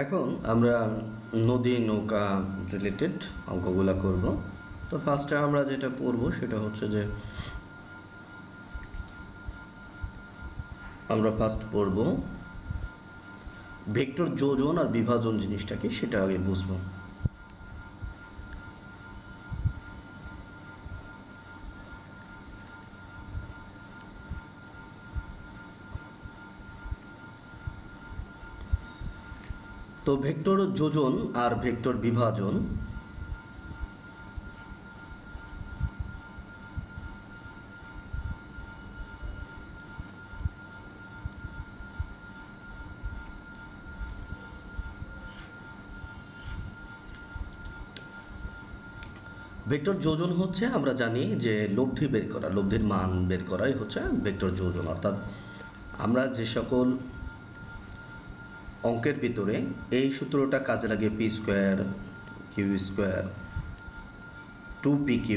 এখন আমরা নদী নৌকা রিলেটেড অঙ্কগুলো করব। তো ফার্স্টে আমরা যেটা পড়ব সেটা হচ্ছে যে আমরা ফার্স্ট পড়ব ভেক্টর যোজন আর বিভাজন জিনিসটা কি সেটা আগে বুঝবো। তো ভেক্টর যোজন আর ভেক্টর বিভাজন ভেক্টর যোজন হচ্ছে আমরা জানি যে লব্ধি বের করা, লব্ধির মান বের করাই হচ্ছে ভেক্টর যোজন। অর্থাৎ আমরা যে সকল অঙ্কের ভিতরে এই সূত্রটা কাজে লাগে P square Q square 2pq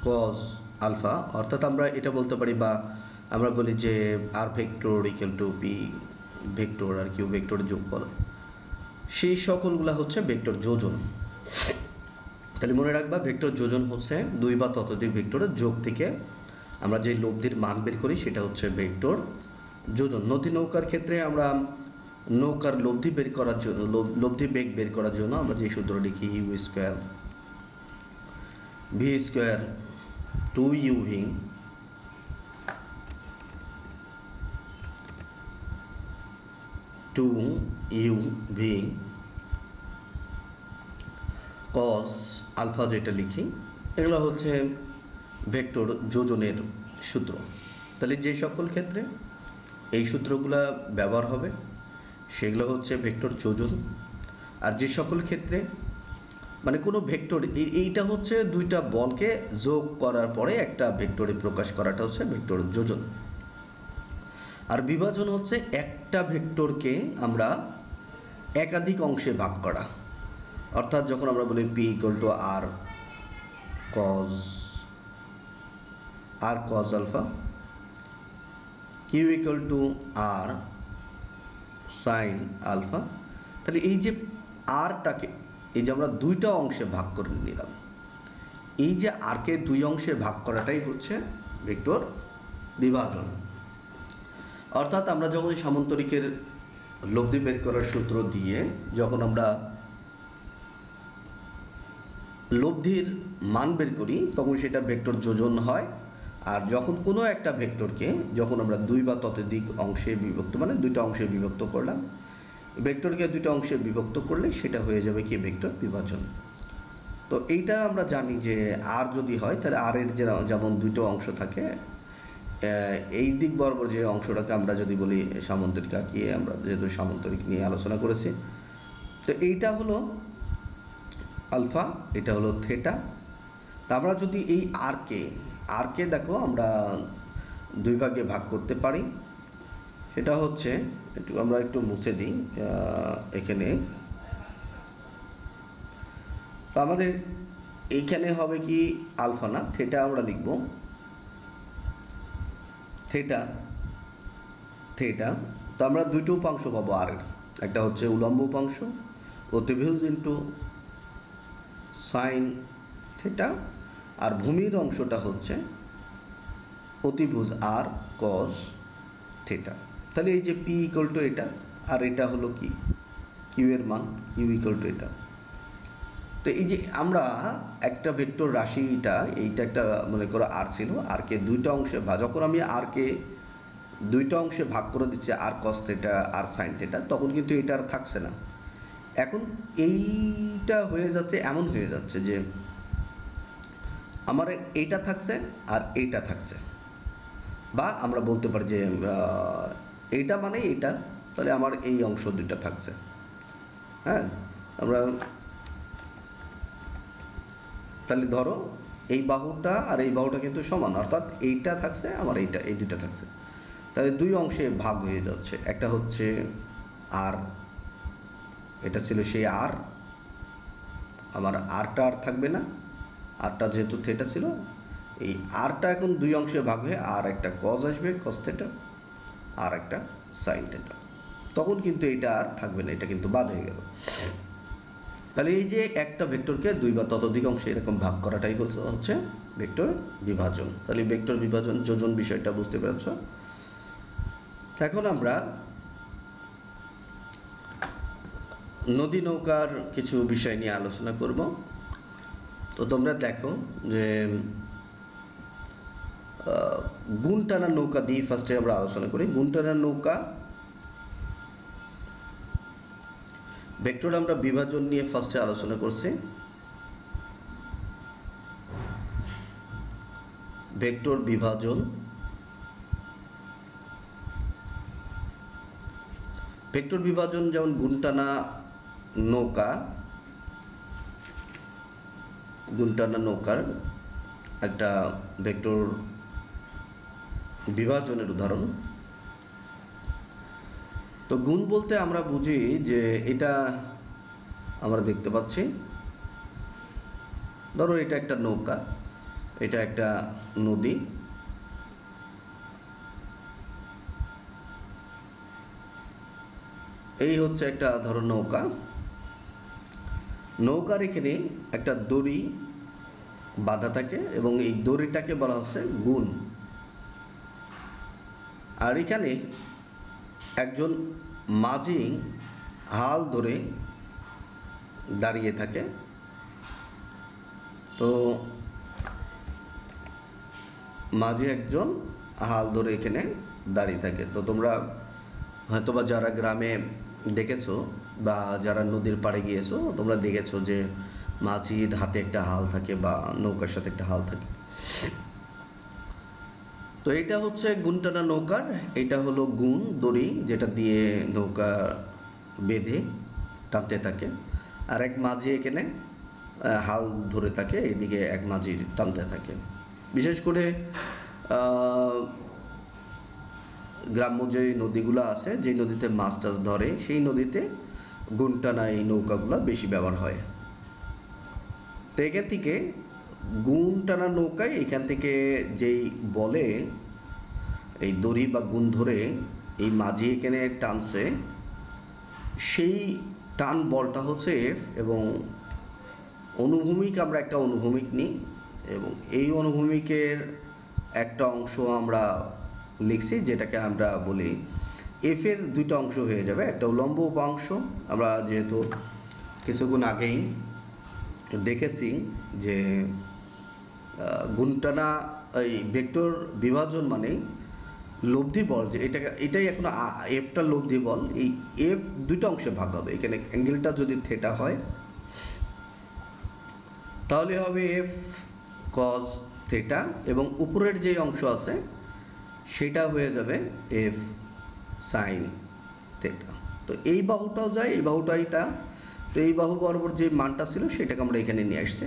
cos alpha, অর্থাৎ আমরা এটা বলতে পারি বা আমরা বলি যে R vector equal to P vector আর কিউ ভেক্টর যোগফল, সেই সকলগুলা হচ্ছে ভেক্টর যোজন। তাহলে মনে রাখবা ভেক্টর যোজন হচ্ছে দুই বা ততোধিক ভেক্টরের যোগ থেকে আমরা যে লব্ধির মান বের করি সেটা হচ্ছে ভেক্টর যোজন। নদী নৌকার ক্ষেত্রে আমরা নৌকার লব্ধি বের করার জন্য লব্ধি বেগ বের করার জন্য আমরা যে সূত্র লিখি u square V square 2uv cos alpha যেটা লিখি, এগুলো হচ্ছে ভেক্টর যোজনের সূত্র। তাহলে যে সকল ক্ষেত্রে এই সূত্রগুলো ব্যবহার হবে সেগুলো হচ্ছে ভেক্টর যোজন। আর যে সকল ক্ষেত্রে মানে কোনো ভেক্টর এইটা হচ্ছে দুইটা বলকে যোগ করার পরে একটা ভেক্টরে প্রকাশ করাটা হচ্ছে ভেক্টর যোজন। আর বিভাজন হচ্ছে একটা ভেক্টরকে আমরা একাধিক অংশে ভাগ করা। অর্থাৎ যখন আমরা বলি P equal to R cos alpha, Q equal to R sine alpha, তাহলে এই যে আরটাকে এই যে আমরা দুইটা অংশে ভাগ করে নিলাম, এই যে আরকে দুই অংশে ভাগ করাটাই হচ্ছে ভেক্টর বিভাজন। অর্থাৎ আমরা যখন সামান্তরিকের লব্ধি বের করার সূত্র দিয়ে যখন আমরা লব্ধির মান বের করি তখন সেটা ভেক্টর যোজন হয়। আর যখন কোনো একটা ভেক্টরকে যখন আমরা দুই বা ততোধিক অংশে বিভক্ত মানে দুইটা অংশে বিভক্ত করলাম, ভেক্টরকে দুইটা অংশে বিভক্ত করলে সেটা হয়ে যাবে কি ভেক্টর বিভাজন। তো এইটা আমরা জানি যে আর যদি হয় তাহলে আর এর যেমন দুটো অংশ থাকে, এই দিক বরাবর যে অংশটাকে আমরা যদি বলি সামান্তরিক আঁকিয়ে, আমরা যেহেতু সামান্তরিক নিয়ে আলোচনা করেছি, তো এইটা হলো আলফা, এটা হলো থেটা। তা আমরা যদি এই আরকে দেখো আমরা দুই ভাগে ভাগ করতে পারি, সেটা হচ্ছে আমরা একটু মুছে দিই এখানে। তো আমাদের এইখানে হবে কি আলফা না থেটা, আমরা লিখব থেটা। তো আমরা দুইটো উপাংশ পাবো আর, একটা হচ্ছে উলম্ব উপাংশ অতিভুজ ইন্টু সাইন থেটা, আর ভূমির অংশটা হচ্ছে অতিভুজ আর কস থেটা। তাহলে এই যে পি ইকুয়াল টু এটা, আর এটা হলো কি কিউ এর মান, কিউ ইকুয়াল টু এটা। তো এই যে আমরা একটা ভেক্টর রাশিটা এইটা একটা মনে করো আর ছিল, আরকে দুইটা অংশে যখন আমি আরকে দুইটা অংশে ভাগ করে দিচ্ছি আর কস থেটা আর সাইন থেটা, তখন কিন্তু এটা আর থাকছে না। এখন এইটা হয়ে যাচ্ছে এমন হয়ে যাচ্ছে যে আমার এইটা থাকছে আর এইটা থাকছে, বা আমরা বলতে পারি যে এইটা মানে এইটা, তাহলে আমার এই অংশ দুইটা থাকছে। হ্যাঁ, আমরা তাহলে ধরো এই বাহুটা আর এই বাহুটা কিন্তু সমান, অর্থাৎ এইটা থাকছে আমার এইটা, এই দুইটা থাকছে, তাহলে দুই অংশে ভাগ হয়ে যাচ্ছে। একটা হচ্ছে আর, এটা ছিল সেই আর, আমার আরটা আর থাকবে না, আরটা যেহেতু থেটা ছিল, এই আরটা এখন দুই অংশে ভাগ হয়ে আর একটা কজ আসবে কস থেটা আর একটা সাইন থেটা। তখন কিন্তু এটা আর থাকবে না, এটা কিন্তু বাদ হয়ে গেল। তাহলে এই যে একটা ভেক্টরকে দুই বা ততোধিক অংশে এরকম ভাগ করাটাই হচ্ছে ভেক্টর বিভাজন। তাহলে ভেক্টর বিভাজন যোজন বিষয়টা বুঝতে পেরেছ। এখন আমরা নদী নৌকার কিছু বিষয় নিয়ে আলোচনা করব। তো তোমরা দেখো যে গুণ টানা নৌকা দিয়ে ফার্স্টে আমরা আলোচনা করি। গুণ টানা নৌকা ভেক্টর আমরা বিভাজন নিয়ে ফার্স্টে আলোচনা করছি। ভেক্টর বিভাজন, ভেক্টর বিভাজন যেমন গুণ টানা নৌকা, গুণ টানা নৌকার একটা ভেক্টর বিভাজনের উদাহরণ। তো গুণ বলতে আমরা বুঝি যে এটা আমরা দেখতে পাচ্ছি, ধরো এটা একটা নৌকা, এটা একটা নদী, এই হচ্ছে একটা ধরো নৌকা। নৌকার এখানে একটা দড়ি বাঁধা থাকে এবং এই দড়িটাকে বলা হচ্ছে গুণ। আর এখানে একজন মাঝি হাল ধরে দাঁড়িয়ে থাকে। তো মাঝি একজন হাল ধরে এখানে দাঁড়িয়ে থাকে। তো তোমরা হয়তোবা যারা গ্রামে দেখেছো বা যারা নদীর পাড়ে গিয়েছো তোমরা দেখেছো যে মাঝির হাতে একটা হাল থাকে বা নৌকার সাথে একটা হাল থাকে। তো এটা হচ্ছে গুণ টানা নৌকার, এটা হলো গুণ দড়ি যেটা দিয়ে নৌকা বেঁধে টানতে থাকে, আর এক মাঝি এখানে হাল ধরে থাকে, এদিকে এক মাঝি টানতে থাকে। বিশেষ করে গ্রাম্য যে নদীগুলো আছে, যে নদীতে মাছ টাছ ধরে সেই নদীতে গুণ টানা এই নৌকাগুলো বেশি ব্যবহার হয়। তো এখান থেকে গুণ টানা নৌকায় এখান থেকে যেই বলে এই দড়ি বা গুণ ধরে এই মাঝি এখানে টানছে, সেই টান বলটা হচ্ছে এফ, এবং অনুভূমিক আমরা একটা অনুভূমিক নিই এবং এই অনুভূমিকের একটা অংশ আমরা লিখছি যেটাকে আমরা বলি এফের দুইটা অংশ হয়ে যাবে, একটা উলম্ব উপাংশ। আমরা যেহেতু কিছুক্ষণ আগেই দেখেছি যে গুণ টানা এই ভেক্টর বিভাজন মানে লব্ধি বল, যে এটাই এখন এফটা লব্ধি বল, এই এফ দুইটা অংশে ভাগ হবে। এখানে অ্যাঙ্গেলটা যদি থেটা হয় তাহলে হবে এফ কজ থেটা, এবং উপরের যে অংশ আছে সেটা হয়ে যাবে এফ সাইন থেটা। তো এই বাহুটাও যায়, এই বাহুটা এটা, তো এই বাহু বরাবর যে মানটা ছিল সেটাকে আমরা এখানে নিয়ে আসছি।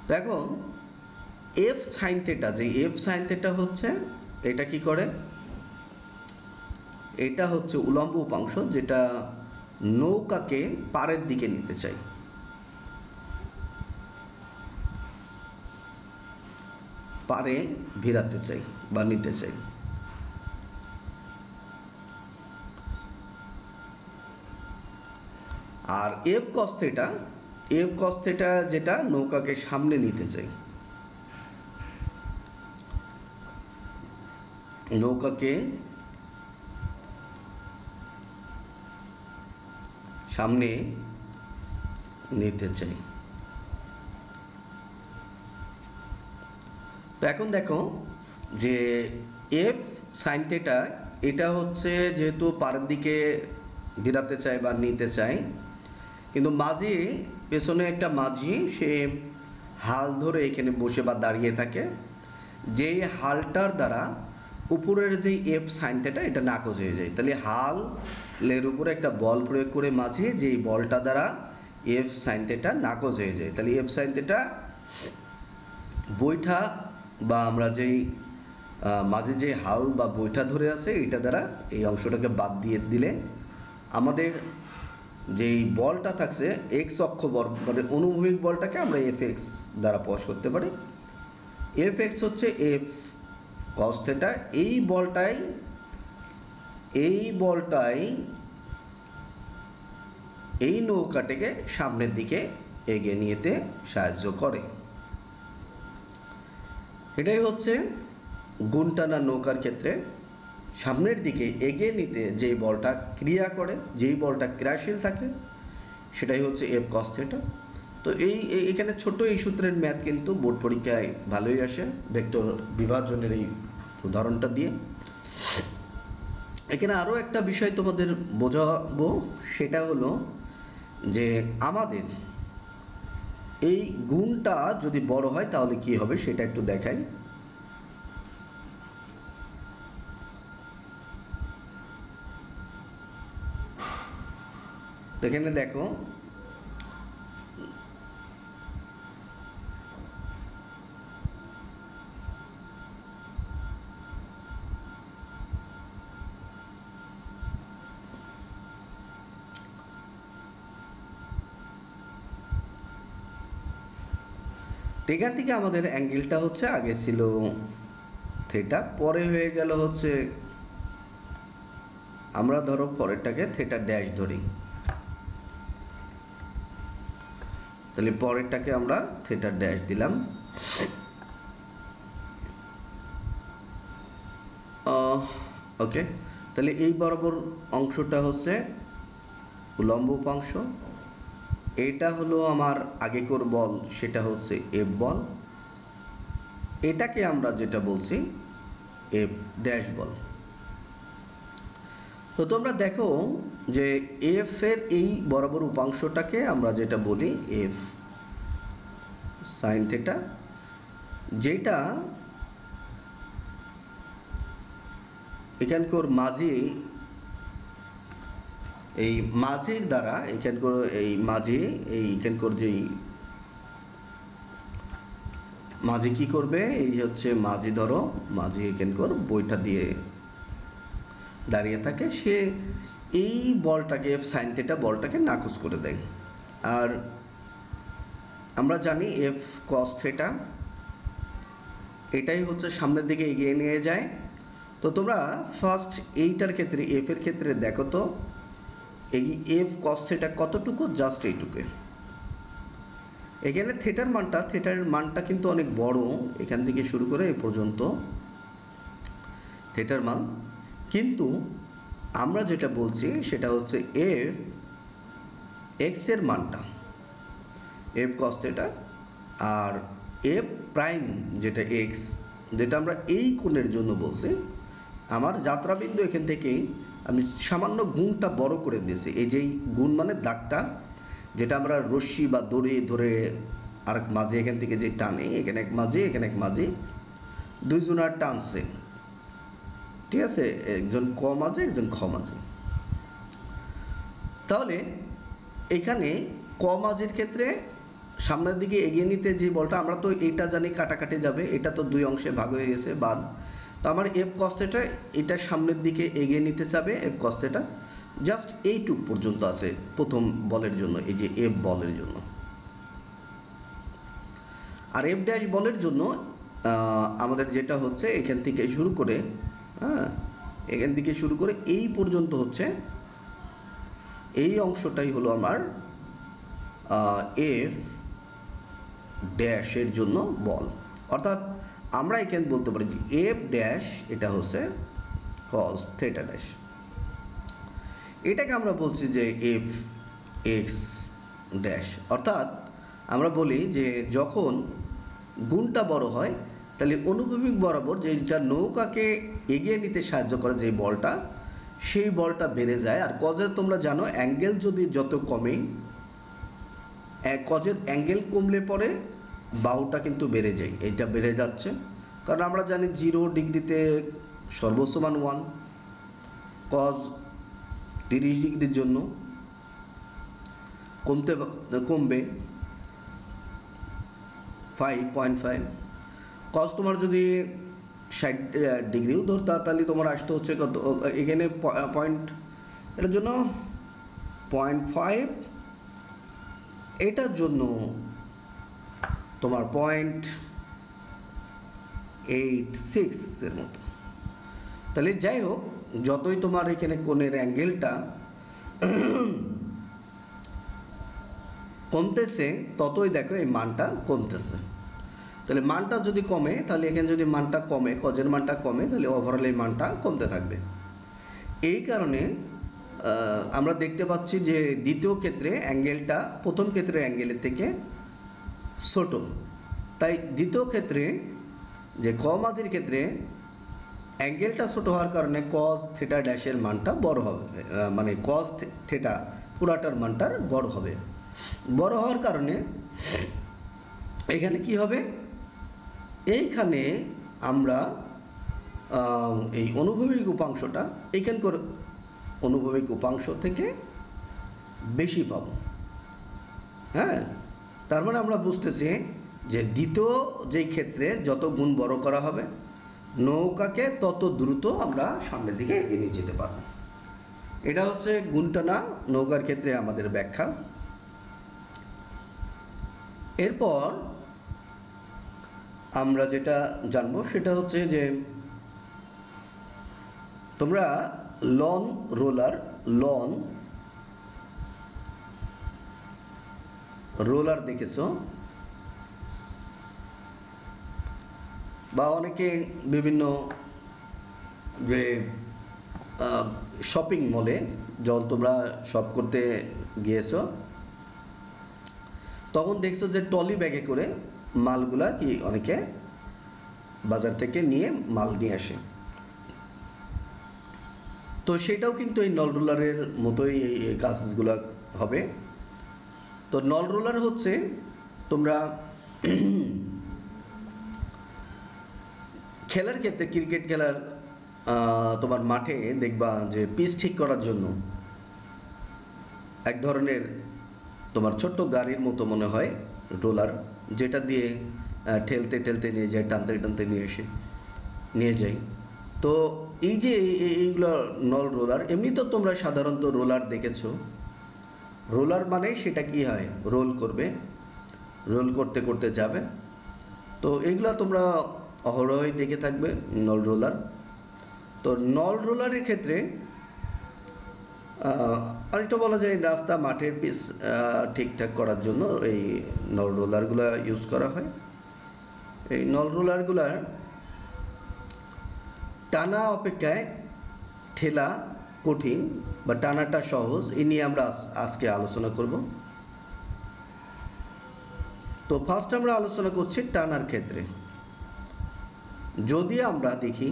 তো এখন এফ সাইন থেটা, যে এফ সাইন থেটা হচ্ছে এটা কি করে, এটা হচ্ছে উলম্ব উপাংশ যেটা নৌকাকে পাড়ের দিকে নিতে চাই। পাড়ে ভিড়াতে চাই বা নিতে চাই। আর F cos theta, F cos theta যেটা নৌকাকে সামনে নিতে চাই, নৌকাকে সামনে নিতে চাই। তো এখন দেখো যে এফ সাইন থেটা এটা হচ্ছে যেহেতু পাড়ের দিকে ভিড়াতে চায় বা নিতে চায়, কিন্তু মাঝি পেছনে একটা মাঝি সে হাল ধরে এখানে বসে বা দাঁড়িয়ে থাকে, যেই হালটার দ্বারা উপরের যেই এফ সাইন থেটা এটা নাকচ হয়ে যায়। তাহলে হালের উপরে একটা বল প্রয়োগ করে মাঝে যেই বলটা দ্বারা এফ সাইন থেটা নাকচ হয়ে যায়, তাহলে এফ সাইন থেটা বৈঠা বা আমরা যেই মাঝে যে হাল বা বৈঠা ধরে আছে এটা দ্বারা এই অংশটাকে বাদ দিয়ে দিলে আমাদের যেই বলটা থাকছে এক্স অক্ষ বল মানে অনুভূমিক বলটাকে আমরা এফ এক্স দ্বারা প্রকাশ করতে পারি। এফ এক্স হচ্ছে এফ কস থেটা, এই বলটাই এই বলটাই এই নৌকাটাকে সামনের দিকে এগিয়ে নিতে সাহায্য করে। এটাই হচ্ছে গুণ টানা নৌকার ক্ষেত্রে সামনের দিকে এগিয়ে নিতে যেই বলটা ক্রিয়া করে, যেই বলটা ক্রিয়াশীল থাকে, সেটাই হচ্ছে এফ কস থিটা। তো এখানে ছোট এই সূত্রের ম্যাথ কিন্তু বোর্ড পরীক্ষায় ভালোই আসে, ভেক্টর বিভাজনের এই উদাহরণটা দিয়ে। এখানে আরও একটা বিষয় তোমাদের বোঝাবো, সেটা হলো যে আমাদের এই গুণটা যদি বড় হয় তাহলে কি হবে সেটা একটু দেখাই। এখানে দেখো এখান থেকে আমাদের অ্যাঙ্গেলটা হচ্ছে আগে ছিল থিটা, পরে হয়ে গেল হচ্ছে, আমরা ধরো পরেরটাকে থিটা ড্যাশ ধরি, তাহলে পরেরটাকে আমরা থিটা ড্যাশ দিলাম। ওকে, তাহলে এই বরাবর অংশটা হচ্ছে উলম্ব উপাংশ, এটা হলো আমার আগেকর বল, সেটা হচ্ছে এফ বল, এটাকে আমরা যেটা বলছি এফ ড্যাশ বল। তো তোমরা দেখো যে এফ এর এই বরাবর উপাংশটাকে আমরা যেটা বলি এফ সাইন থিটা, যেটা এখানকার মাঝে এই মাঝির দ্বারা এখানকার এই মাঝি এইখানকার যেই মাঝি কি করবে, এই হচ্ছে মাঝি, ধরো মাঝি এখানকার বইটা দিয়ে দাঁড়িয়ে থাকে, সে এই বলটাকে এফ সাইন থিটা বলটাকে নাকচ করে দেয়। আর আমরা জানি এফ কস থিটা এটাই হচ্ছে সামনের দিকে এগিয়ে নিয়ে যায়। তো তোমরা ফার্স্ট এইটার ক্ষেত্রে এফ এর ক্ষেত্রে দেখো তো এই এফ কস থিটা কতটুকু, জাস্ট এইটুকু। এখানে থিটার মানটা কিন্তু অনেক বড়, এখান থেকে শুরু করে এ পর্যন্ত থিটার মান, কিন্তু আমরা যেটা বলছি সেটা হচ্ছে এফ এক্স এর মানটা এফ কস থিটা, আর এফ প্রাইম যেটা এক্স, যেটা আমরা এই কোণের জন্য বলছি, আমার যাত্রাবিন্দু এখান থেকেই আমি সামান্য গুণটা বড় করে দিয়েছি। এই যেই গুণ মানে দাগটা, যেটা আমরা রশ্মি বা দড়ি ধরে আর মাঝে এখান থেকে যে টানে, এখানে এক মাঝে এখানে এক মাঝে, দুইজনার টানছে, ঠিক আছে, একজন ক মাঝে একজন খ মাঝে। তাহলে এখানে ক মাঝের ক্ষেত্রে সামনের দিকে এগিয়ে নিতে যে বলটা, আমরা তো এইটা জানি কাটাকাটি যাবে, এটা তো দুই অংশে ভাগ হয়ে গেছে বাদ, তো আমার এফ কস থিটা এটা সামনের দিকে এগিয়ে নিতে চাবে, এফ কস থিটা জাস্ট এইটুক পর্যন্ত আছে প্রথম বলের জন্য, এই যে এফ বলের জন্য। আর এফ ড্যাশ বলের জন্য আমাদের যেটা হচ্ছে এখান থেকে শুরু করে, হ্যাঁ, এখান থেকে শুরু করে এই পর্যন্ত হচ্ছে, এই অংশটাই হলো আমার এফ ড্যাশের জন্য বল। অর্থাৎ আমরা এখানে বলতে পারি যে এফ ড্যাশ এটা হচ্ছে কস থিটা ড্যাশ, এটাকে আমরা বলছি যে এফ এক্স ড্যাশ। অর্থাৎ আমরা বলি যে যখন গুণটা বড় হয় তাহলে অনুভূমিক বরাবর যেটা নৌকাকে এগিয়ে নিতে সাহায্য করে যে বলটা, সেই বলটা বেড়ে যায়। আর কজের তোমরা জানো অ্যাঙ্গেল যদি যত কমে, কজের অ্যাঙ্গেল কমলে পরে বাহুটা কিন্তু বেড়ে যায়, এইটা বেড়ে যাচ্ছে, কারণ আমরা জানি 0 ডিগ্রিতে সর্বোচ্চ মান 1, কজ 30 ডিগ্রির জন্য কমবে 5.5, কজ তোমার যদি 60 ডিগ্রিও ধরতা তাহলে তোমার আসতে হচ্ছে কত, এখানে পয়েন্ট, এটার জন্য 0.5, এটার জন্য তোমার 0.86 এর মতো। তাহলে যাই হোক, যতই তোমার এখানে কোণের অ্যাঙ্গেলটা কমতেছে, ততই দেখো এই মানটা কমতেছে। তাহলে মানটা যদি কমে, তাহলে এখানে যদি মানটা কমে, কজের মানটা কমে, তাহলে ওভারঅল এই মানটা কমতে থাকবে। এই কারণে আমরা দেখতে পাচ্ছি যে দ্বিতীয় ক্ষেত্রে অ্যাঙ্গেলটা প্রথম ক্ষেত্রের অ্যাঙ্গেলের থেকে ছোট। তাই দ্বিতীয় ক্ষেত্রে যে ক মাঝের ক্ষেত্রে অ্যাঙ্গেলটা ছোট হওয়ার কারণে কস থিটা ড্যাশের মানটা বড় হবে, মানে কস থিটা পুরাটার মানটার বড় হবে। বড় হওয়ার কারণে এখানে কি হবে, এইখানে আমরা এই অনুভূমিক উপাংশটা এইখানকার অনুভূমিক উপাংশ থেকে বেশি পাব। হ্যাঁ, তার মানে আমরা বুঝতেছি যে দ্বিতীয় যেই ক্ষেত্রে যত গুণ বড় করা হবে, নৌকাকে তত দ্রুত আমরা সামনের দিকে এগিয়ে যেতে পারব। এটা হচ্ছে গুণটানা নৌকার ক্ষেত্রে আমাদের ব্যাখ্যা। এরপর আমরা যেটা জানবো সেটা হচ্ছে যে তোমরা লন রোলার দেখেছো, বা অনেকে বিভিন্ন যে শপিং মলে যখন তোমরা শপ করতে গিয়েছো, তখন দেখছো যে ট্রলি ব্যাগে করে মালগুলা কি অনেকে বাজার থেকে নিয়ে মাল নিয়ে আসে। তো সেটাও কিন্তু এই নল রোলারের মতোই এই কাজগুলো হবে। তো নল রোলার হচ্ছে তোমরা খেলার ক্ষেত্রে, ক্রিকেট খেলার তোমার মাঠে দেখবা যে পিচ ঠিক করার জন্য এক ধরনের তোমার ছোট্ট গাড়ির মতো মনে হয় রোলার, যেটা দিয়ে ঠেলতে ঠেলতে নিয়ে যায়, টানতে টানতে নিয়ে যায়। তো এই যে এইগুলো নল রোলার, এমনি তো তোমরা সাধারণত রোলার দেখেছো। রোলার মানে সেটা কি হয়, রোল করবে, রোল করতে করতে যাবে। তো এইগুলো তোমরা অহরহই দেখে থাকবে নল রোলার। তো নল রোলারের ক্ষেত্রে আরেকটা বলা যায় রাস্তা মাঠের পিচ ঠিকঠাক করার জন্য এই নল রোলারগুলো ইউজ করা হয়। এই নল রোলারগুলার টানা অপেক্ষায় ঠেলা কঠিন, বা টানাটা সহজ, এ নিয়ে আমরা আজকে আলোচনা করব। তো ফার্স্ট আমরা আলোচনা করছি টানার ক্ষেত্রে। যদি আমরা দেখি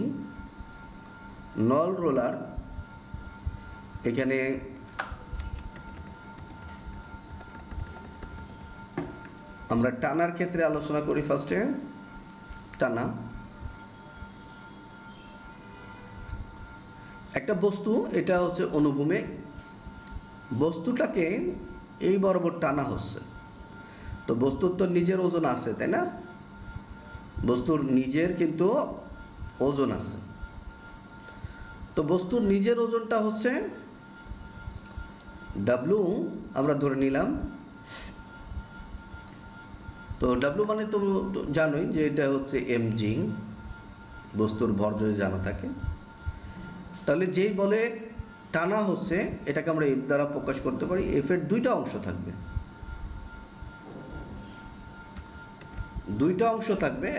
নল রোলার, এখানে আমরা টানার ক্ষেত্রে আলোচনা করি। ফার্স্টে টানা একটা বস্তু, এটা হচ্ছে অনুভূমিক, বস্তুটাকে এই বরাবর টানা হচ্ছে। তো বস্তুর তো নিজের ওজন আছে, তাই না? বস্তুর নিজের কিন্তু ওজন আছে। তো বস্তুর নিজের ওজনটা হচ্ছে ডাব্লু, আমরা ধরে নিলাম। তো ডাব্লু মানে তো জানোই যে এটা হচ্ছে mg, বস্তুর ভর যদি জানা থাকে। তাহলে যেই বলে টানা হচ্ছে, এটাকে আমরা এফ দ্বারা প্রকাশ করতে পারি। এফের দুইটা অংশ থাকবে,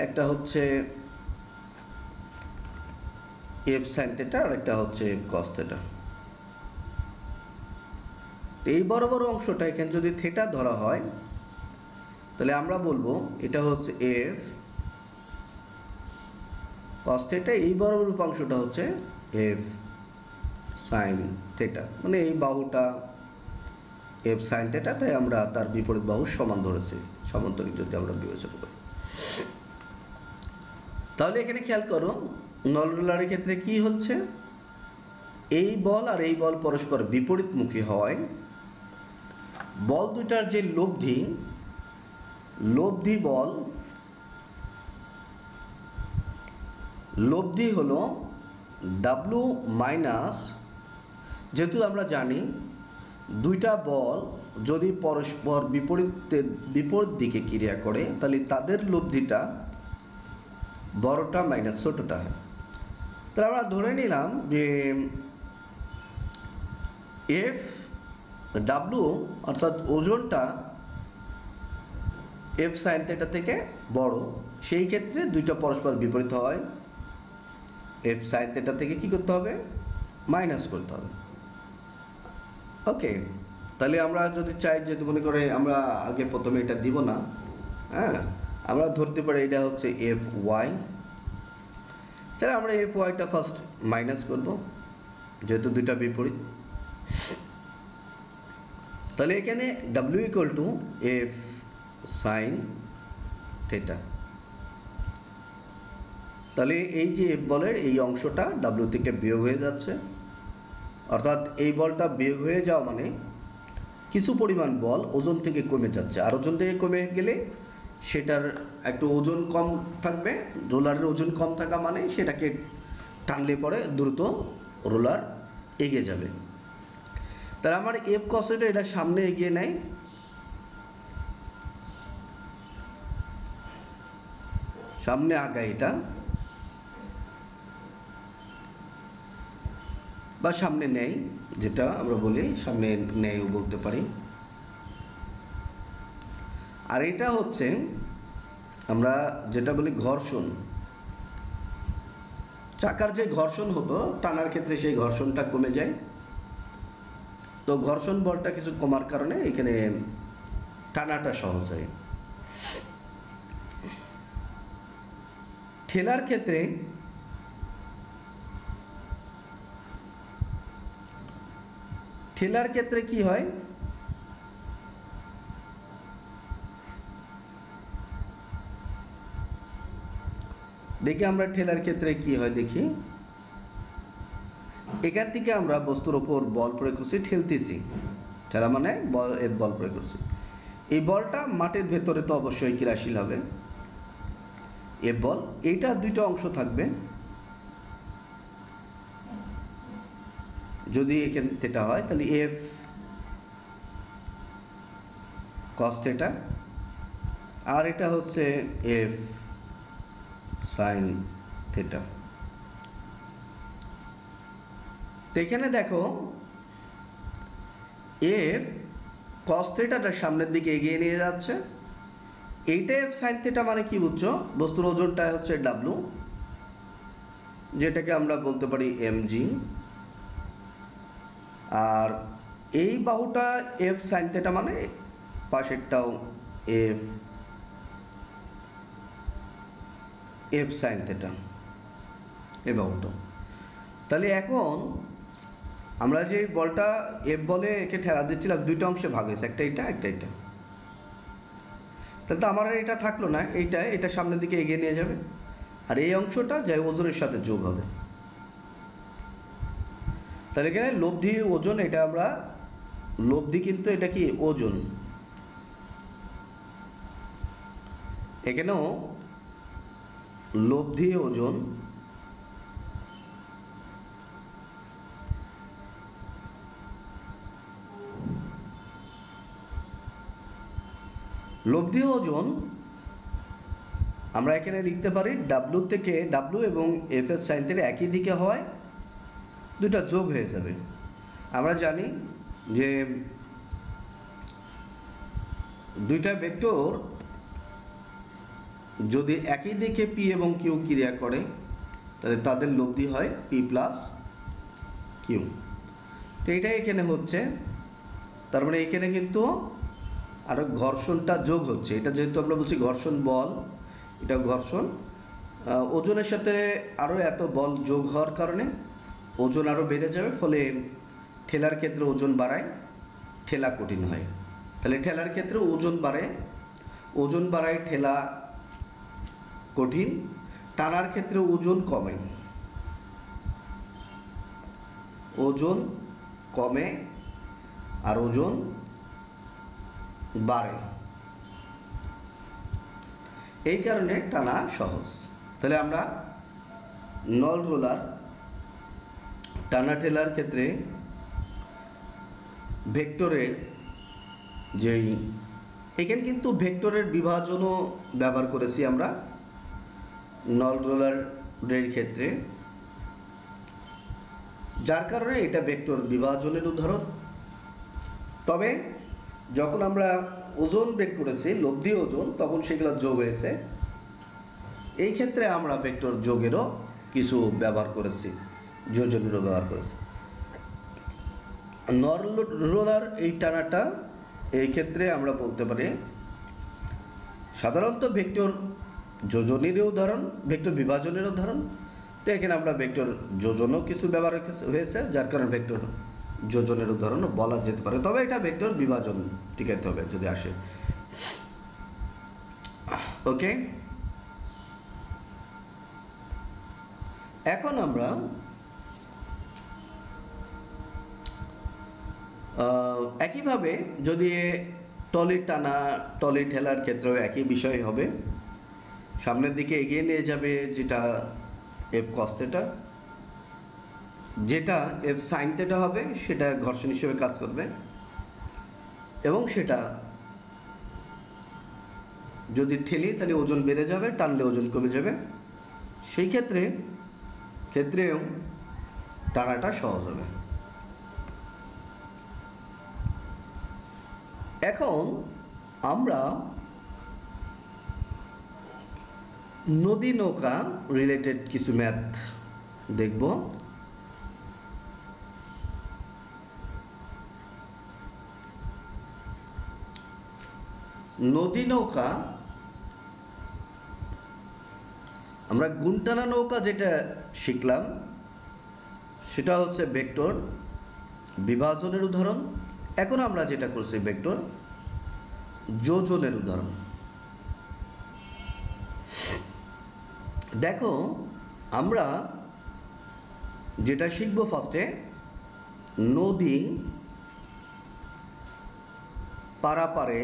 একটা হচ্ছে এফ সাইন থিটা, আর একটা হচ্ছে কস থিটা। এই বড় বড় অংশটা এখানে যদি থিটা ধরা হয়, তাহলে আমরা বলবো এটা হচ্ছে এফ কস থিটা, এই বড় বড় অংশটা হচ্ছে এফ সাইন থিটা, মানে এই বাহুটা এফ সাইন থিটা, তাই আমরা তার বিপরীত বাহু সমান ধরেছি, সমান্তরিক যদি আমরা বিবেচনা করি। তাহলে এখানে খেয়াল করো, নল রোলারের ক্ষেত্রে কি হচ্ছে, এই বল আর এই বল পরস্পর বিপরীতমুখী হয়। বল দুটার যে লব্ধি হলো ডাব্লু মাইনাস, যেহেতু আমরা জানি দুইটা বল যদি পরস্পর বিপরীত দিকে ক্রিয়া করে, তাহলে তাদের লব্ধিটা বড়টা মাইনাস ছোটটা হয়। তাহলে আমরা ধরে নিলাম যে এফ ডাব্লু অর্থাৎ ওজনটা এফ সাইন থিটা থেকে বড়, সেই ক্ষেত্রে দুইটা পরস্পর বিপরীত হয়, এফ সাইন থিটা থেকে কী করতে হবে, মাইনাস করতে হবে। ওকে, তাহলে আমরা যদি চাই যে মনে করে আমরা আগে প্রথমে এটা দিব না, হ্যাঁ, আমরা ধরতে পারি এটা হচ্ছে এফ ওয়াই, তাহলে আমরা এফ ওয়াইটা ফার্স্ট মাইনাস করব যেহেতু দুইটা বিপরীত। তাহলে এখানে W equal to F sine theta. তাহলে এই যে এফ বলের এই অংশটা ডাব্লিউ থেকে বিয়োগ হয়ে যাচ্ছে, অর্থাৎ এই বলটা বিয়োগ হয়ে যাওয়া মানে কিছু পরিমাণ বল ওজন থেকে কমে যাচ্ছে, আর ওজন থেকে কমে গেলে সেটার একটু ওজন কম থাকবে, রোলারের ওজন কম থাকা মানে সেটাকে টানলে পরে দ্রুত রোলার এগিয়ে যাবে। তাহলে আমার এফ কসেটা এটা সামনে এগিয়ে নেয়, সামনে আগায় এটা, বা সামনে নেয়, যেটা আমরা বলি সামনে নেয়ও বলতে পারি। আর এটা হচ্ছে আমরা যেটা বলি ঘর্ষণ, চাকার যে ঘর্ষণ হতো টানার ক্ষেত্রে সেই ঘর্ষণটা কমে যায়, তো ঘর্ষণ বলটা কিছু কমার কারণে এখানে টানাটা সহজ হয়। ঠেলার ক্ষেত্রে কি হয়, দেখি আমরা ঠেলার ক্ষেত্রে কি হয় দেখি। এখান থেকে আমরা বস্তুর ওপর বল প্রয়োগ করছি, ঠেলতেছি, ঠেলা মানে বল প্রয়োগ করছি। এই বলটা মাটির ভেতরে তো অবশ্যই ক্রিয়াশীল হবে, এ বল, এইটা দুইটা অংশ থাকবে, যদি এখানে থিটা হয় তাহলে এফ কস থিটা, আর এটা হচ্ছে এফ সাইন থিটা। তো এখানে দেখো এফ কস থিটাটা সামনের দিকে এগিয়ে নিয়ে যাচ্ছে, এইটা এফ সাইন থিটা মানে কি বুঝছো, বস্তুর ওজনটা হচ্ছে ডাব্লু, যেটাকে আমরা বলতে পারি এমজি, আর এই বাহুটা এফ সাইন থিটা মানে পাশেরটাও এফ সাইন থিটা, এই বাহুটা। তাহলে এখন আমরা যে বলটা এফ বলে একে ঠেলা দিচ্ছিলাম, দুইটা অংশে ভাগ হয়েছে, একটা এটা একটা এটা, তাহলে তো আমার আর এটা থাকলো না, এটা সামনের দিকে এগিয়ে নিয়ে যাবে, আর এই অংশটা যাই ওজনের সাথে যোগ হবে। তাহলে এখানে লব্ধি ওজন, এটা আমরা লব্ধি, কিন্তু এটা কি ওজন, এখানেও লব্ধি ওজন, লব্ধি ওজন আমরা এখানে লিখতে পারি ডাব্লু থেকে, ডাব্লু এবং এফ এর সাইন থেকে একই দিকে হয়, দুটা যোগ হয়ে যাবে। আমরা জানি যে দুইটা ভেক্টর যদি একই দিকে পি এবং কিউ ক্রিয়া করে তাহলে তাদের লব্ধি হয় পি প্লাস কিউ। তো এটাই এখানে হচ্ছে, তার মানে এখানে কিন্তু আরও ঘর্ষণটা যোগ হচ্ছে, এটা যেহেতু আমরা বলছি ঘর্ষণ বল, এটা ঘর্ষণ, ওজনের সাথে আরও এত বল যোগ হওয়ার কারণে ওজন আরও বেড়ে যাবে, ফলে ঠেলার ক্ষেত্রে ওজন বাড়ায়, ঠেলা কঠিন হয়। তাহলে ঠেলার ক্ষেত্রে ওজন বাড়ায়, ঠেলা কঠিন, টানার ক্ষেত্রে ওজন কমে, ওজন কমে আর ওজন বাড়ে, এই কারণে টানা সহজ। তাহলে আমরা নল রোলার টানা ঠেলার ক্ষেত্রে ভেক্টরের যেই, এখানে কিন্তু ভেক্টরের বিভাজনও ব্যবহার করেছি আমরা নল রোলারের ক্ষেত্রে, যার কারণে এটা ভেক্টর বিভাজনের উদাহরণ। তবে যখন আমরা ওজন বের করেছি, লব্ধি ওজন, তখন সেগুলো যোগ হয়েছে। এই ক্ষেত্রে আমরা ভেক্টর যোগেরও কিছু ব্যবহার করেছি, যোজনেরও ব্যবহার করেছি। রোলার এই টানাটা এই ক্ষেত্রে আমরা বলতে পারি সাধারণত ভেক্টর যোজনের উদাহরণ, ভেক্টর বিভাজনের উদাহরণ। তো এখানে আমরা ভেক্টর যোজনও কিছু ব্যবহার হয়েছে, যার কারণে ভেক্টর যোজনের উদাহরণও বলা যেতে পারে। তবে এটা ভেক্টর বিভাজন টিকাইতে হবে যদি আসে। ওকে, এখন আমরা একইভাবে যদি টলি টানা, টলি ঠেলার ক্ষেত্রেও একই বিষয় হবে। সামনের দিকে এগিয়ে নিয়ে যাবে যেটা এফ কস থিটা, যেটা এফ সাইন থিটা হবে, সেটা ঘর্ষণ হিসেবে কাজ করবে। এবং সেটা যদি ঠেলি তাহলে ওজন বেড়ে যাবে, টানলে ওজন কমে যাবে। সেই ক্ষেত্রেও টানাটা সহজ হবে। এখন আমরা নদী নৌকা রিলেটেড কিছু ম্যাথ দেখব। নদী নৌকা, আমরা গুণটানা নৌকা যেটা শিখলাম সেটা হচ্ছে ভেক্টর বিভাজনের উদাহরণ। এখন আমরা যেটা করছি ভেক্টর যোজনের উদাহরণ। দেখো, আমরা যেটা শিখব ফার্স্টে, নদী পারাপারে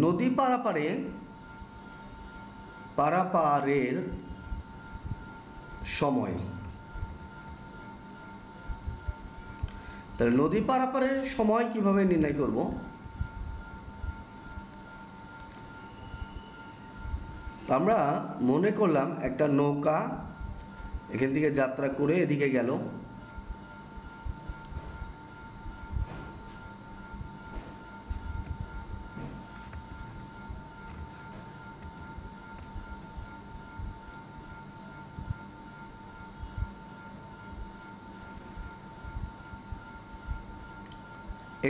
নদী পারাপারের সময়। তাহলে নদী পারাপারের সময় কিভাবে নির্ণয় করব? আমরা মনে করলাম একটা নৌকা এখান থেকে যাত্রা করে এদিকে গেল।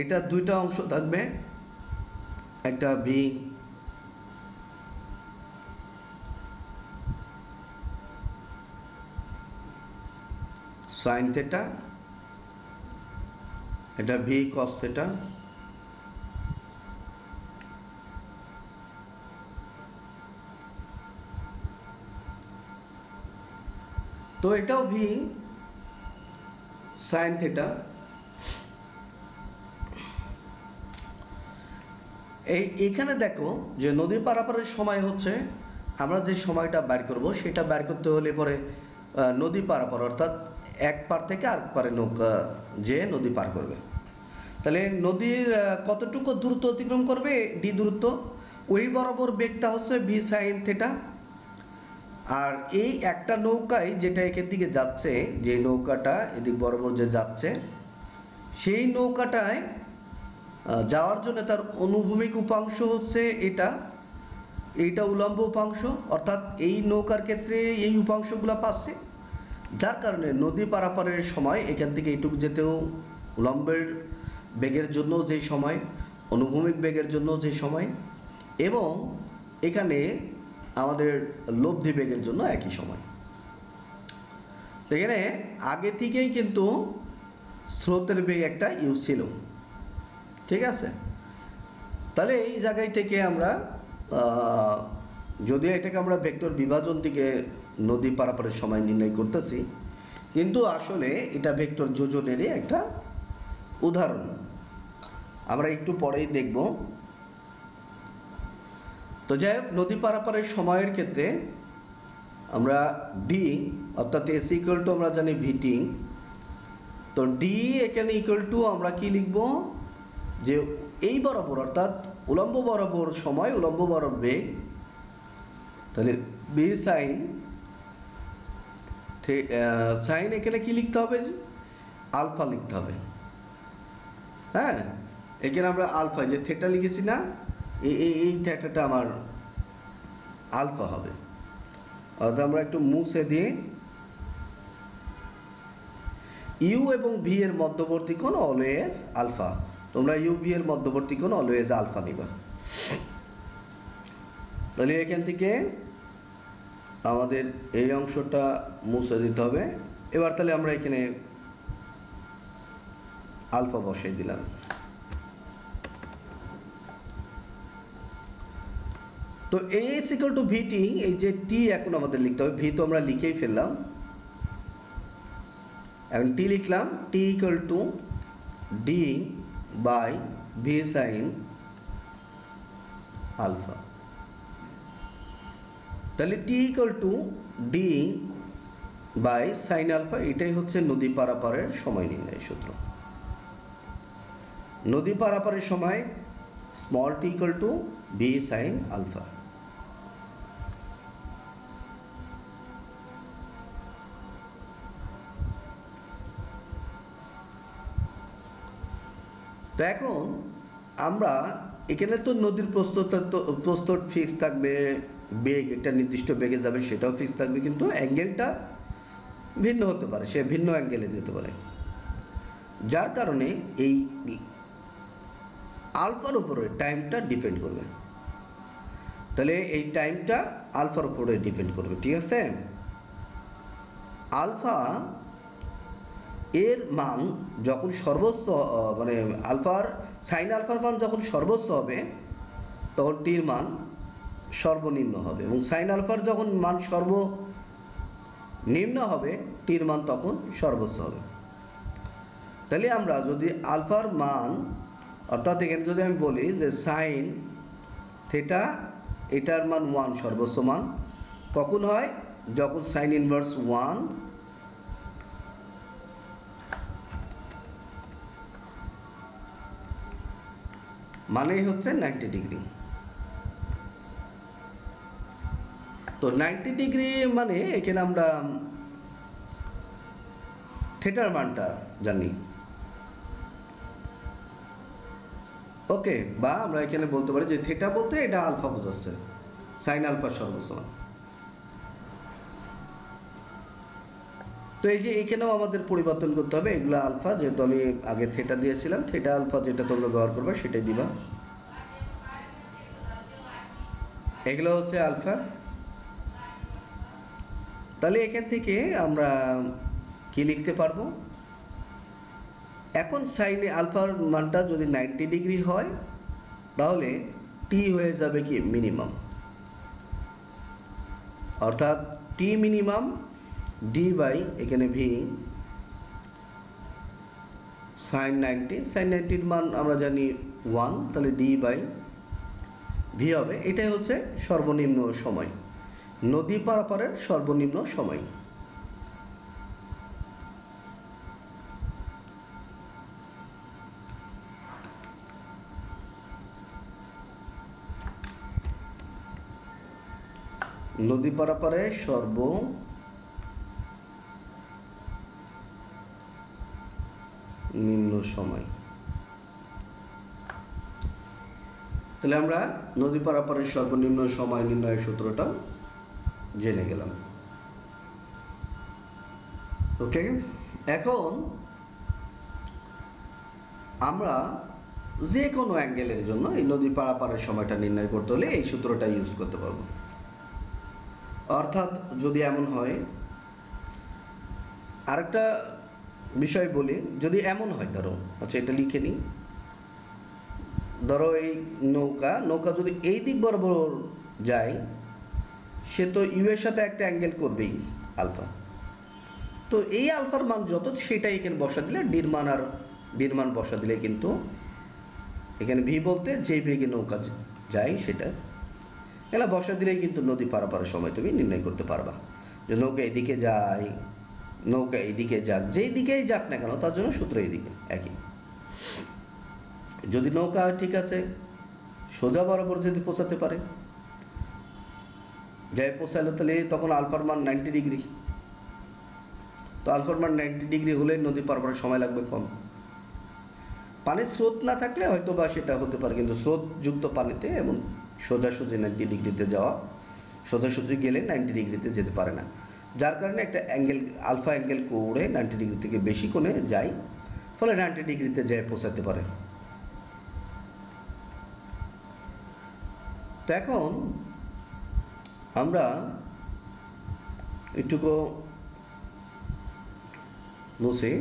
এটা দুইটা অংশ থাকবে, একটা ভি সাইন থিটা, এটা ভি কস থিটা। তো এটাও ভি সাইন থিটা। এইখানে দেখো যে নদী পারাপারের সময় হচ্ছে, আমরা যে সময়টা বের করব সেটা বের করতে হলে পরে নদী পারাপার অর্থাৎ এক পার থেকে আরেক পারে নৌকা যে নদী পার করবে। তাহলে নদীর কতটুকু দূরত্ব অতিক্রম করবে? ডি দূরত্ব। ওই বরাবর বেগটা হচ্ছে ভি সাইন থিটা। আর এই একটা নৌকায় যেটা এখান থেকে যাচ্ছে, যে নৌকাটা এদিক বরাবর যে যাচ্ছে, সেই নৌকাটায় যাওয়ার জন্য তার অনুভূমিক উপাংশ হচ্ছে এইটা উলম্ব উপাংশ, অর্থাৎ এই নৌকার ক্ষেত্রে এই উপাংশগুলো পাচ্ছে। যার কারণে নদী পারাপারের সময় এখান থেকে এইটুকু যেতেও উলম্বের বেগের জন্য যে সময়, অনুভূমিক বেগের জন্য যে সময়, এবং এখানে আমাদের লব্ধি বেগের জন্য একই সময়। তো এখানে আগে থেকেই কিন্তু স্রোতের বেগ একটা ইউ ছিল, ঠিক আছে? তাহলে এই জায়গায় থেকে আমরা যদিও এটাকে আমরা ভেক্টর বিভাজন থেকে নদী পারাপারের সময় নির্ণয় করতেছি, কিন্তু আসলে এটা ভেক্টর যোজনেরই একটা উদাহরণ। আমরা একটু পরেই দেখব। তো যাই হোক, নদী পারাপারের সময়ের ক্ষেত্রে আমরা ডি অর্থাৎ এস ইকুয়াল টু আমরা জানি ভিটি তো ডি এখানে ইকুয়াল টু আমরা কি লিখব, যে এই বরাবর অর্থাৎ উলম্ব বরাবর সময়, উলম্ব বরাবর বেগ, তাহলে বি সাইন সাইন এখানে কি লিখতে হবে, আলফা লিখতে হবে। হ্যাঁ, এখানে আমরা আলফা যে থেটা লিখেছি না, এই থেটাটা আমার আলফা হবে। অর্থাৎ আমরা একটু মুছে দিয়ে ইউ এবং ভি এর মধ্যবর্তী কোণ অলওয়েজ আলফা, তোমরা ইউ ভি এর মধ্যবর্তী কোণ অলওয়েজ আলফা নিবা। তাহলে এখান থেকে আমাদের এই অংশটা মুছে দিতে হবে। এবার তাহলে আমরা এখানে আলফা বসাই দিলাম। তো এস ইকুয়াল টু ভিটি, এই যে টি এখন আমাদের লিখতে হবে, ভি তো আমরা লিখেই ফেললাম, এখন টি লিখলাম, T equal to D by V sine alpha. তাহলে T equal to D by sine alpha, এটাই হচ্ছে নদী পারাপারের সময় নির্ণয় সূত্র। নদী পারাপারের সময় small t equal to v sine alpha. তো এখন আমরা এখানে তো নদীর প্রস্থ ফিক্স থাকবে, বেগ একটা নির্দিষ্ট বেগে যাবে সেটাও ফিক্স থাকবে, কিন্তু অ্যাঙ্গেলটা ভিন্ন হতে পারে, সে ভিন্ন অ্যাঙ্গেলে যেতে পারে, যার কারণে এই আলফার উপরে টাইমটা ডিপেন্ড করবে। তাহলে এই টাইমটা আলফার উপরে ডিপেন্ড করবে, ঠিক আছে। আলফা এর মান যখন সর্বোচ্চ, মানে আলফার সাইন আলফার মান যখন সর্বোচ্চ হবে তখন টির মান সর্বনিম্ন হবে, এবং সাইন আলফার যখন মান সর্বনিম্ন হবে টির মান তখন সর্বোচ্চ হবে। তাহলে আমরা যদি আলফার মান, অর্থাৎ এখানে যদি আমি বলি যে সাইন থেটা এটার মান 1 সর্বোচ্চ মান, কখন হয়, যখন সাইন ইনভার্স 1 মানেই হচ্ছে 90 ডিগ্রি। তো 90 ডিগ্রি মানে এখানে আমরা থেটার মানটা জানি, ওকে, বা আমরা এখানে বলতে পারি যে থেটা বলতে এটা আলফা বোঝাচ্ছে, সাইন আলফার সর্বোচ্চ মান। তো এই যে এখানেও আমাদের পরিবর্তন করতে হবে, এগুলো আলফা, যেহেতু আমি আগে থেটা দিয়েছিলাম, থেটা আলফা যেটা তোমরা ব্যবহার করবে সেটাই দিবা, এগুলো হচ্ছে আলফা। তাহলে এখান থেকে আমরা কি লিখতে পারবো, এখন সাইন আলফার মানটা যদি 90 ডিগ্রি হয় তাহলে টি হয়ে যাবে কি মিনিমাম, অর্থাৎ টি মিনিমাম ডি বাই এখানে ভি সাইন 90, সাইন 90-র মান আমরা জানি 1, তাহলে ডি বাই ভি হবে। এটাই হচ্ছে সর্বনিম্ন সময়, নদী পারাপারের সর্বনিম্ন সময়। নদী পারাপারের সর্বনিম্ন সময়। তাহলে আমরা নদী পারাপারের সর্বনিম্ন সময় নির্ণয়ের সূত্রটা জেনে গেলাম, ওকে। এখন আমরা যে কোনো অ্যাঙ্গেলের জন্য এই নদী পারাপারের সময়টা নির্ণয় করতে হলে এই সূত্রটা ইউজ করতে পারবো। অর্থাৎ যদি এমন হয়, আরেকটা বিষয় বলি, যদি এমন হয়, ধরো, আচ্ছা এটা লিখে নিই, ধরো এই নৌকা যদি এই দিক বরাবর যায়, সে তো ইউ এর সাথে একটা অ্যাঙ্গেল করবেই আলফা, তো এই আলফার মান যত সেটাই এখানে বসা দিলে ডির মান বসা দিলে কিন্তু এখানে ভি বলতে যেই বেগে নৌকা যায় সেটা বসা দিলেই কিন্তু নদী পারাপারের সময় তুমি নির্ণয় করতে পারবা, যে নৌকা এদিকে যায় নৌকা এইদিকে যাক, যেই দিকেই যাক না কেন তার জন্য সূত্র এইদিকে একই। যদি নৌকা ঠিক আছে সোজা বরাবর যদি পৌঁছাতে পারে, যাই পৌঁছালো, তাহলে তখন আলফার মান 90 ডিগ্রি। তো আলফার মান 90 ডিগ্রি হলে নদী পার করার সময় লাগবে কম। পানির স্রোত না থাকলে হয়তো বা সেটা হতে পারে, কিন্তু স্রোতযুক্ত পানিতে এমন সোজাসুজি 90 ডিগ্রিতে যাওয়া, সোজাসুজি গেলে 90 ডিগ্রিতে যেতে পারে না, যার কারণে একটা অ্যাঙ্গেল আলফা অ্যাঙ্গেল করে 90 ডিগ্রি থেকে বেশি কোণে যায়, ফলে 90 ডিগ্রিতে যেয়ে পৌঁছাতে পারে। তো এখন আমরা একটুকু মুছে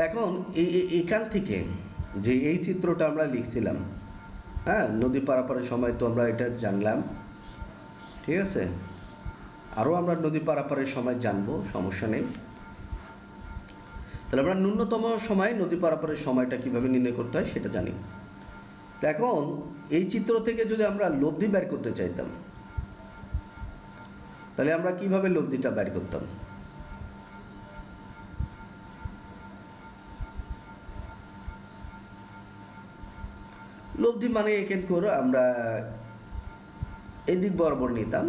এখন এখান থেকে যে এই চিত্রটা আমরা লিখছিলাম, হ্যাঁ, নদী পারাপারের সময় তো আমরা এটা জানলাম, ঠিক আছে। আরও আমরা নদী পারাপারের সময় জানবো, সমস্যা নেই। তাহলে আমরা ন্যূনতম সময় নদী পারাপারের সময়টা কীভাবে নির্ণয় করতে হয় সেটা জানি। তো এখন এই চিত্র থেকে যদি আমরা লব্ধি বের করতে চাইতাম, তাহলে আমরা কিভাবে লব্ধিটা বের করতাম? লব্ধি মানে এখান করে আমরা এদিক বরাবর নিতাম,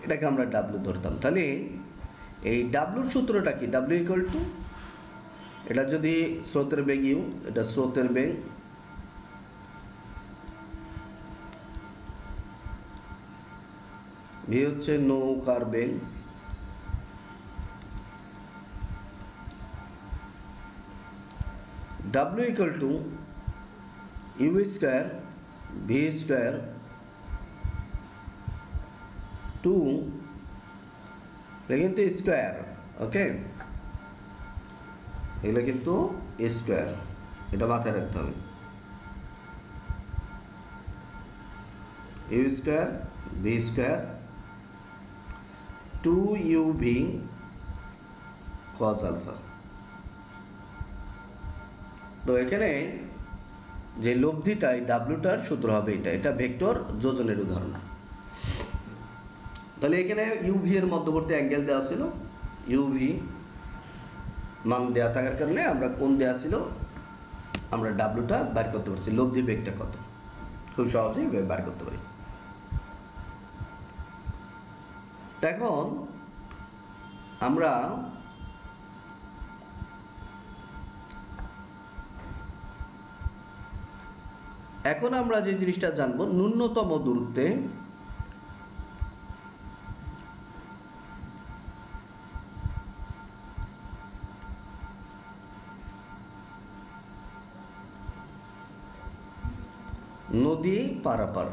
এটাকে আমরা ডাব্লু ধরতাম। তাহলে এই ডাব্লুর সূত্রটা কি? ডাব্লু ইকুয়াল টু, এটা যদি স্রোতের বেগ ইউ, এটা স্রোতের বেগ, ভি হচ্ছে নৌকার বেগ, W equal to you square V square two, কিন্তু স্কোয়ার, ওকে, এগুলো কিন্তু স্কোয়ার, এটা মাথায় রাখতে হবে। U square V square two U V cos alpha. তো এখানে যে লব্ধিটা, এই ডাব্লুটার সূত্র হবে এটা, এটা ভেক্টর যোজনের উদাহরণ। তাহলে এখানে ইউভি এর মধ্যবর্তী অ্যাঙ্গেল দেওয়া ছিল, ইউভি মান দেওয়া থাকার কারণে আমরা কোণ দেওয়া ছিল, আমরা ডাব্লুটা বের করতে পারছি, লব্ধি বেগটা কত, খুব সহজেই বের করতে পারি। এখন আমরা যে জিনিসটা জানবো, ন্যূনতম দূরত্বে নদী পারাপার।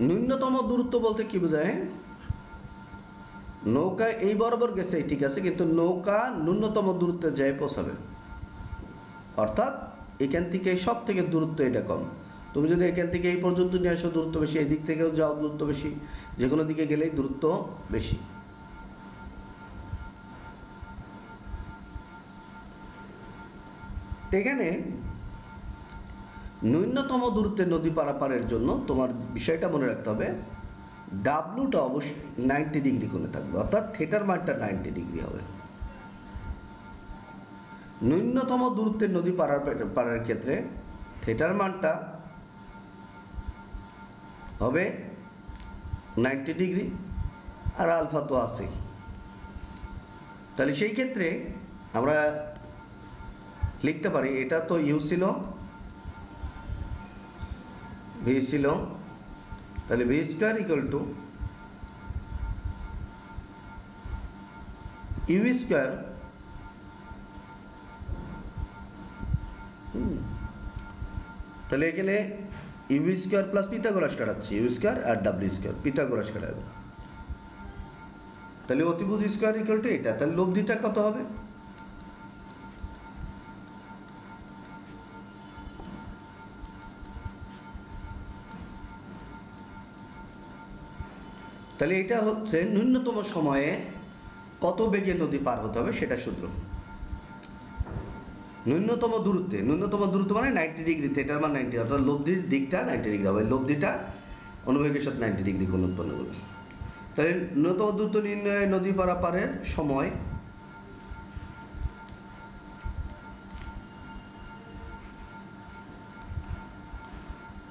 ন্যূনতম দূরত্ব বলতে কি বোঝায়? নৌকা এই বরাবর গেছে ঠিক আছে, কিন্তু নৌকা ন্যূনতম দূরত্বে যায় পৌঁছাবে, অর্থাৎ এখান থেকে সব থেকে দূরত্ব এটা কম। তুমি যদি এখান থেকে এই পর্যন্ত নিয়ে আসো দূরত্ব বেশি, এই দিক থেকেও যাও দূরত্ব বেশি, যে কোনো দিকে গেলেই দূরত্ব বেশি। এখানে ন্যূনতম দূরত্বের নদী পারাপারের জন্য তোমার বিষয়টা মনে রাখতে হবে, ডাব্লুটা অবশ্যই 90 ডিগ্রি কোণে থাকবে, অর্থাৎ থিটার মানটা 90 ডিগ্রি হবে। ন্যূনতম দূরত্বের নদী পারার ক্ষেত্রে থিটার মানটা হবে 90 ডিগ্রি, আর আলফা তো আছে। তাহলে সেই ক্ষেত্রে আমরা লিখতে পারি, এটা তো ইউ ছিল, ভি ছিল, তাহলে v square equal to you square, তাহলে এখানে ইউ স্কোয়ার প্লাস পিথাগোরাস কাটাচ্ছি, ইউ স্কোয়ার আর ডাব্লিউ স্কোয়ার, পিথাগোরাস কাটাবে, তাহলে অতিভুজ স্কোয়ার ইকুয়াল টু এটা, তাহলে লব্ধিটা কত হবে? তাহলে এটা হচ্ছে ন্যূনতম সময়ে কত বেগে নদী পার হতে হবে সেটা সূত্র। ন্যূনতম দূরত্ব মানে 90 ডিগ্রি, থিটার মান 90, অর্থাৎ লব্ধির দিকটা 90 ডিগ্রি হবে, লব্ধিটা অনুভবেগের সাথে 90 ডিগ্রি কোণ উৎপন্ন করবে। তাহলে ন্যূনতম দূরত্ব নির্ণয়ে নদী পারাপারের সময়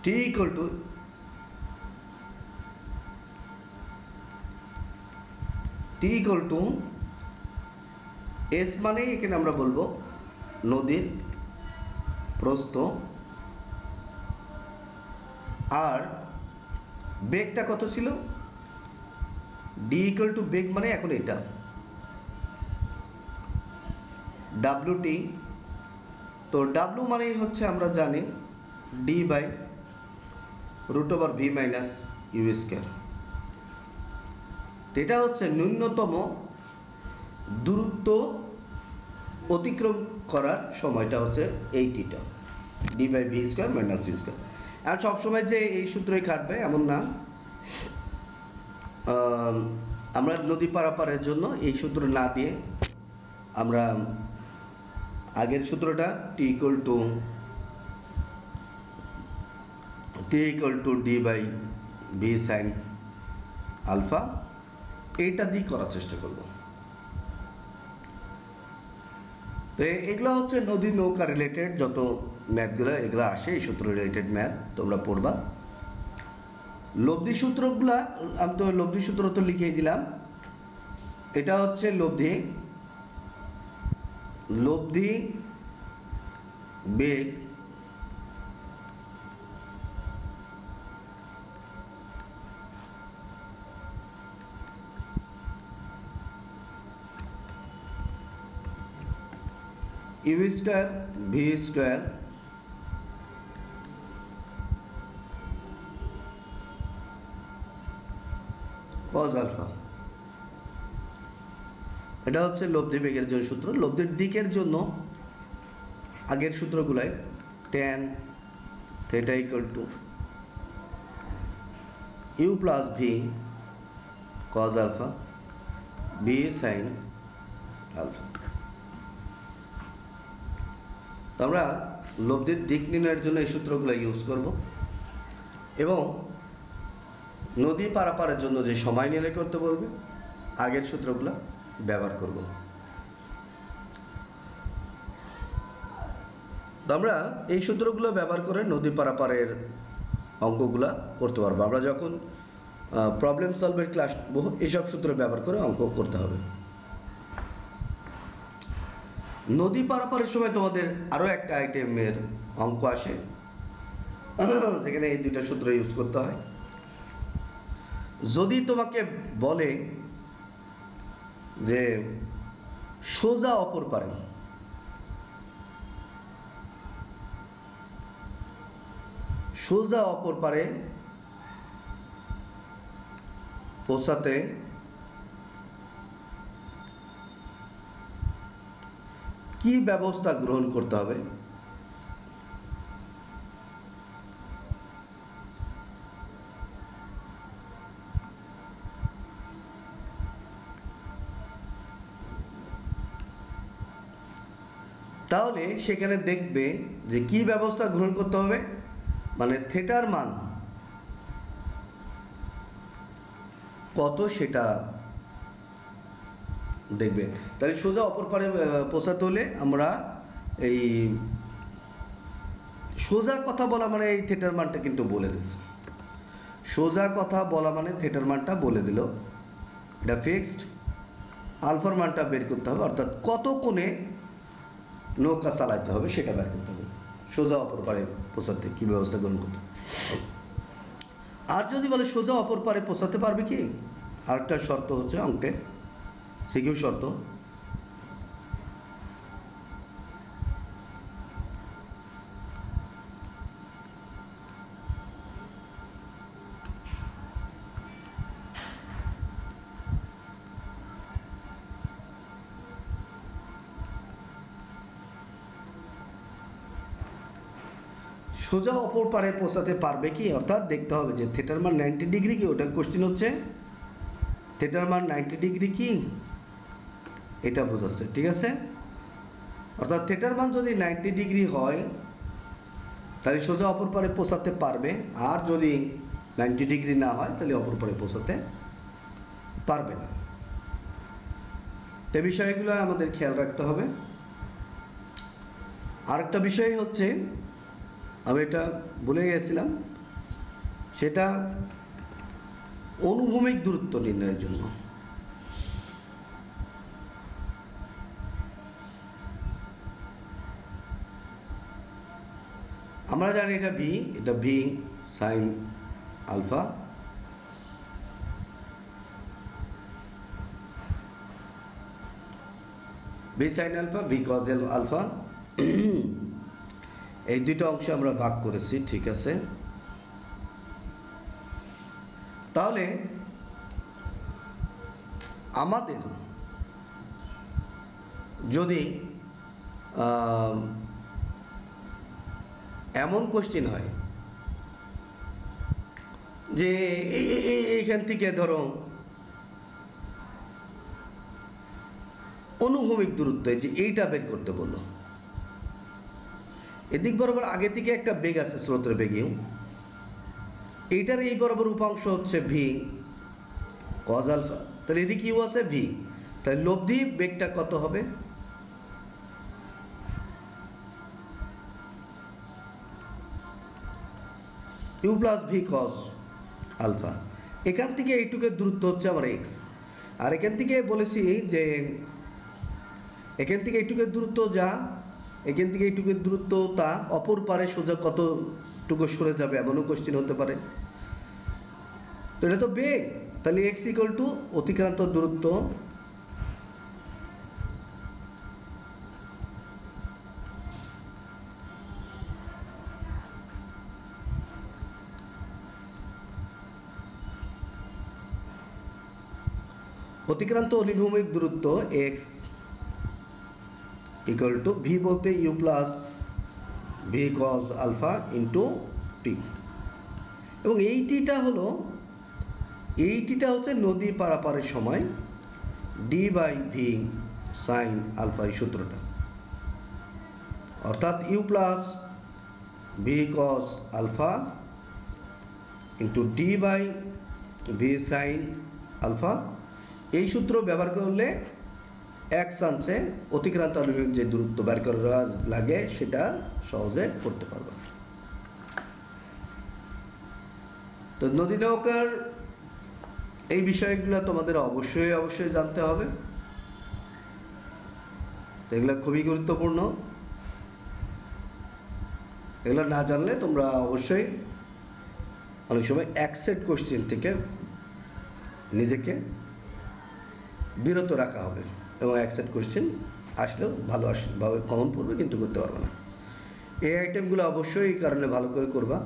t ইকুয়াল টু এস, মানে এখানে আমরা বলবো নদীর প্রস্থ, আর বেগটা কত ছিল? ডি ইকুয়াল টু বেগ মানে এখন এটা ডাব্লিউ টি। তো ডাব্লিউ মানেই হচ্ছে আমরা জানি d by root over v minus you square. এটা হচ্ছে ন্যূনতম দূরত্ব অতিক্রম করার সময়টা হচ্ছে এই টিটা, D by V square minus you square. আর সবসময় যে এই সূত্রই খাটবে এমন না, আমরা নদী পারাপারের জন্য এই সূত্র না দিয়ে আমরা আগের সূত্রটা T equal to D by V sine alpha এইটা দিয়ে করার চেষ্টা করব। তো এগুলো হচ্ছে নদী নৌকা রিলেটেড যত ম্যাথগুলো এগুলো আসে, এই সূত্র রিলেটেড ম্যাথ তোমরা পড়বা। লব্ধি সূত্রগুলা আমি তো লব্ধি সূত্র তো লিখেই দিলাম। এটা হচ্ছে লব্ধি বেগ U square V square cos alpha. এটা হচ্ছে লব্ধি বেগের জন্য সূত্র। লব্ধির দিকের জন্য আগের সূত্রগুলাই tan theta equal to u plus v cos alpha v sine alpha. আমরা লব্ধির দিক নির্ণয়ের জন্য এই সূত্রগুলো ইউজ করব, এবং নদী পারাপারের জন্য যে সময় নির্ণয় করতে বলবে আগের সূত্রগুলো ব্যবহার করব। আমরা এই সূত্রগুলো ব্যবহার করে নদী পারাপারের অঙ্কগুলো করতে পারবো। আমরা যখন প্রবলেম সলভের ক্লাস এসব সূত্র ব্যবহার করে অঙ্ক করতে হবে। নদী পারাপারের সময় তোমাদের আরও একটা আইটেমের অঙ্ক আসে যেখানে এই দুইটা সূত্র ইউজ করতে হয়। যদি তোমাকে বলে যে সোজা অপর পারে, সোজা অপর পারে পৌঁছাতে কি ব্যবস্থা গ্রহণ করতে হবে, তাহলে সেখানে দেখবে যে কি ব্যবস্থা গ্রহণ করতে হবে, মানে থিটার মান কত সেটা দেখবে। তাহলে সোজা অপর পারে পৌঁছাতে হলে আমরা এই সোজা কথা বলা মানে এই থিটার মানটা কিন্তু বলে দিচ্ছে। সোজা কথা বলা মানে থিটার মানটা বলে দিল, এটা ফিক্সড। আলফার মানটা বের করতে হবে, অর্থাৎ কত কোণে নৌকা চালাতে হবে সেটা বের করতে হবে সোজা অপর পারে পৌঁছাতে কী ব্যবস্থা গ্রহণ করতে হবে। আর যদি বলে সোজা অপর পারে পৌঁছাতে পারবে কি, আরেকটা শর্ত হচ্ছে অঙ্কে সিকিউ শর্ত, সোজা অপর পারে পৌঁছাতে পারবে কি, অর্থাৎ দেখতে হবে যে থিটার মান 90 ডিগ্রি কি, ওটার কোশ্চেন হচ্ছে থিটার মান 90 ডিগ্রি কি, এটা বোঝাচ্ছে, ঠিক আছে। অর্থাৎ থিটার মান যদি 90 ডিগ্রি হয় তাহলে সোজা অপর পারে পৌঁছাতে পারবে, আর যদি 90 ডিগ্রি না হয় তাহলে অপর পারে পৌঁছাতে পারবে না। এই বিষয়গুলো আমাদের খেয়াল রাখতে হবে। আরেকটা বিষয় হচ্ছে, আমি এটা ভুলে গেছিলাম, সেটা অনুভূমিক দূরত্ব নির্ণয়ের জন্য। আমরা জানি এটা v sine alpha, v sine alpha, v cos alpha, এই দুটো অংশে আমরা ভাগ করেছি, ঠিক আছে। তাহলে আমাদের যদি এমন কোশ্চেন হয় যে এইখান থেকে ধরো অনুভূমিক দূরত্ব, যে এইটা বের করতে বললো, এদিক বরাবর আগে থেকে একটা বেগ আছে স্রোতের বেগেও, এইটার এই বরাবর উপাংশ হচ্ছে ভি কজ আলফা, তাহলে এদিকে ইউ আছে ভি, তাহলে লব্ধি বেগটা কত হবে, u plus v cos alpha. এখান থেকে এইটুকের দূরত্ব হচ্ছে আমার এক্স, আর এখান থেকে বলেছি যে এখান থেকে এইটুকের দূরত্ব যা, এখান থেকে এইটুকের দূরত্ব তা, অপর পারে সোজা কতটুকু সরে যাবে এমনও কোশ্চেন হতে পারে। তো এটা তো বেগ, তাহলে এক্স ইকুয়াল টু অতিক্রান্ত দূরত্ব অতিক্রান্ত অনুভূমিক দূরত্ব এক্স ইকুয়াল টু ভি বলতে u plus v cos alpha into t, এবং এই টিটা হচ্ছে নদী পারাপারের সময় d by V sine alpha, এই সূত্রটা, অর্থাৎ u plus v cos alpha into d by V sine alpha. এই সূত্র ব্যবহার করলে এক চান্সে অতিক্রান্ত অনুভূমিক যে দূরত্ব বের করা লাগে সেটা সহজে করতে পারবে। তো নদী নৌকার এই বিষয়গুলো তোমাদের অবশ্যই জানতে হবে, এগুলো খুবই গুরুত্বপূর্ণ। এগুলো না জানলে তোমরা অবশ্যই অনেক সময় অ্যাকসেপ্ট কোশ্চেন থেকে নিজেকে বিরত রাখা হবে, এবং অ্যাকসেপ্ট কোশ্চেন আসলেও ভাবে কমন পড়বে, কিন্তু করতে পারবে না। এই আইটেমগুলো অবশ্যই এই কারণে ভালো করে করবা।